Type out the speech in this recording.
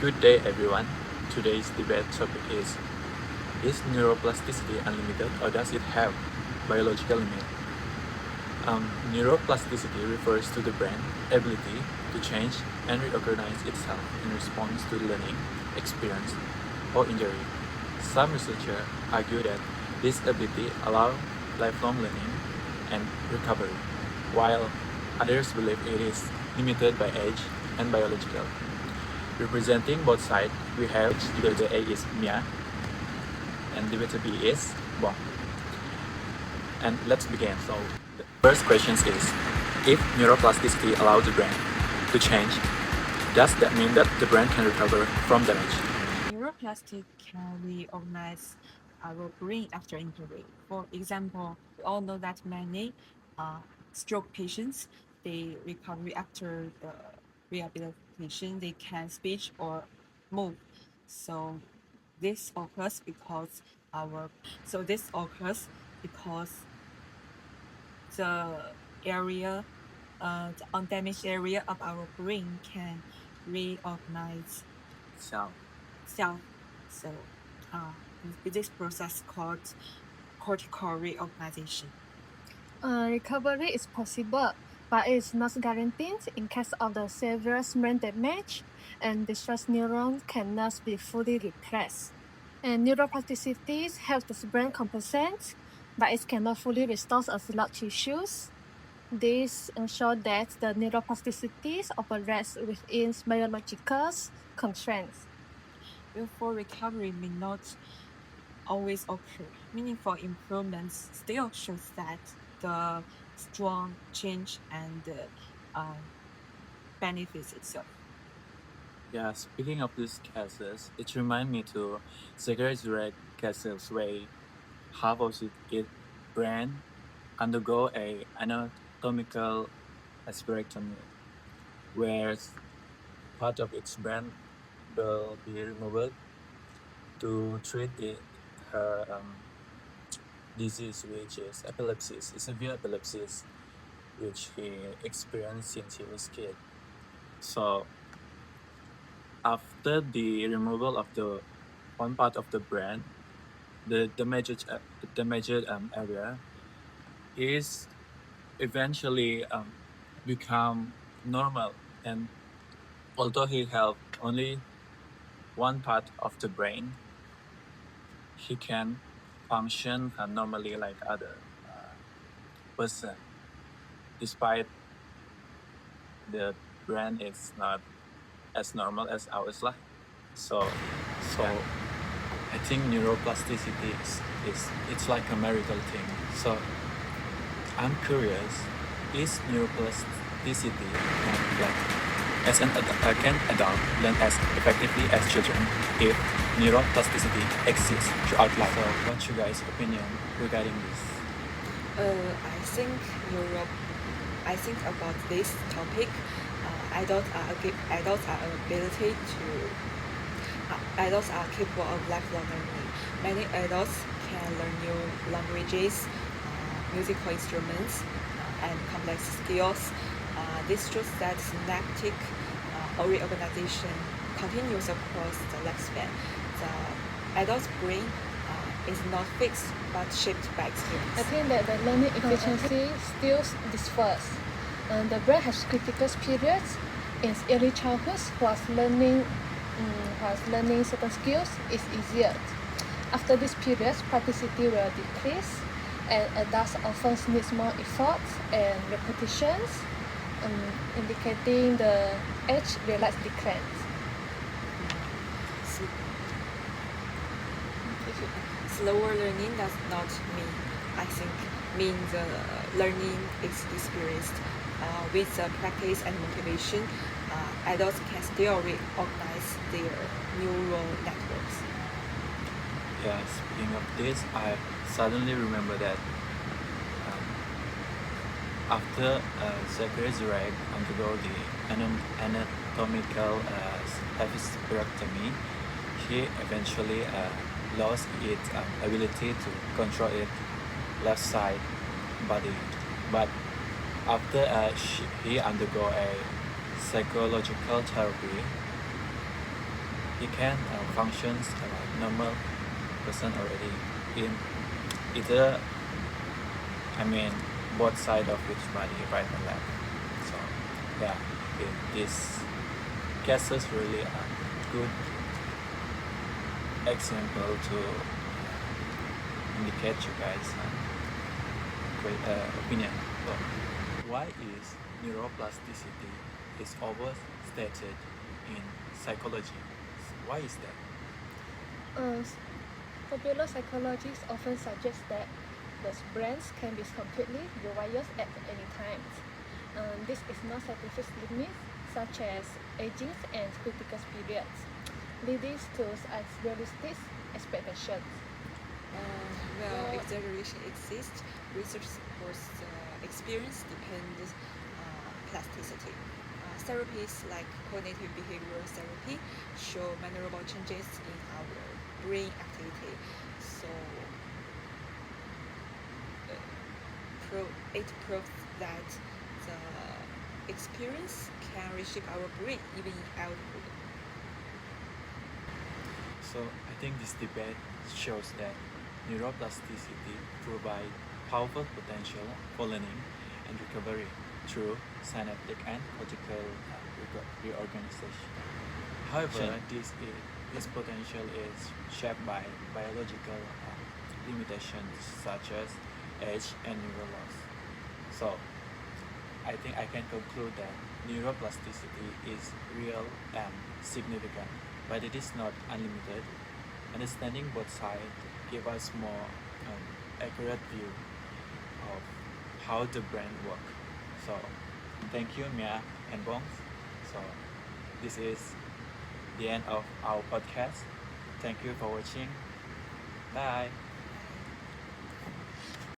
Good day, everyone. Today's debate topic is neuroplasticity unlimited or does it have biological limit? Neuroplasticity refers to the brain's ability to change and reorganize itself in response to learning, experience, or injury. Some researchers argue that this ability allows lifelong learning and recovery, while others believe it is limited by age and biological. Representing both sides, we have debater A is Mia and debater B is Bong. And let's begin. So the first question is, if neuroplasticity allows the brain to change, does that mean that the brain can recover from damage? Neuroplastic can reorganize our brain after injury. For example, we all know that many stroke patients, they recover after the rehabilitation, they can speak or move. So this occurs because our this occurs because the area the undamaged area of our brain can reorganize So self. So this process called cortical reorganization. Recovery is possible, but it's not guaranteed in case of the severe brain damage, and distressed neurons cannot be fully replaced. And neuroplasticity helps the brain compensate, but it cannot fully restore lost tissues. This ensures that the neuroplasticity operates within biological constraints. Therefore, recovery may not always occur. Meaningful improvements still shows that the strong change and benefits itself. yeah, speaking of these cases, it reminds me to Zachary Zurek cases where half of its brain undergo a anatomical aspirectomy, where part of its brain will be removed to treat her disease, which is epilepsy, severe epilepsy, which he experienced since he was a kid. So after the removal of the one part of the brain, the damaged area is eventually become normal, and although he have only one part of the brain, he can function normally like other person, despite the brain is not as normal as ours lah. So yeah, I think neuroplasticity is it's like a miracle thing. So I'm curious, is neuroplasticity like can adult learn as effectively as children if neuroplasticity exists throughout life? So what's your guys' opinion regarding this? I think about this topic. Adults are capable of lifelong learning. Many adults can learn new languages, musical instruments, and complex skills. This shows that synaptic reorganization continues across the lifespan. The adult's brain is not fixed but shaped by experience. I think that the learning efficiency still differs. The brain has critical periods in early childhood, whilst learning certain skills is easier. After this period, plasticity will decrease, and adults often need more effort and repetitions, indicating the age-related declines. Slower learning does not mean the learning is experienced. With practice and motivation, adults can still reorganize their neural networks. Yeah, speaking of this, I suddenly remember that after Zachary Zurek undergo the anatomical aspirectomy, he eventually lost its ability to control its left side body. But after he undergo a psychological therapy, he can functions like normal person already in either, I mean, both side of his body, right and left. So yeah, this cases really a good example to indicate you guys great opinion. So why is neuroplasticity is overstated in psychology? Why is that? Popular psychologists often suggest that the brains can be completely rewired at any time. This is not scientific limits such as aging and critical periods, leading to unrealistic expectations. Well, exaggeration exists. Research supports experience dependent plasticity. Therapies like cognitive behavioral therapy show measurable changes in our brain activity. So it proves that the experience can reshape our brain even in adulthood. So I think this debate shows that neuroplasticity provides powerful potential for learning and recovery through synaptic and cortical reorganization. However, this potential is shaped by biological limitations such as age and neural loss. So I think I can conclude that neuroplasticity is real and significant, but it is not unlimited. Understanding both sides give us more accurate view of how the brain works. So thank you, Mia and Bongs. So this is the end of our podcast. Thank you for watching. Bye.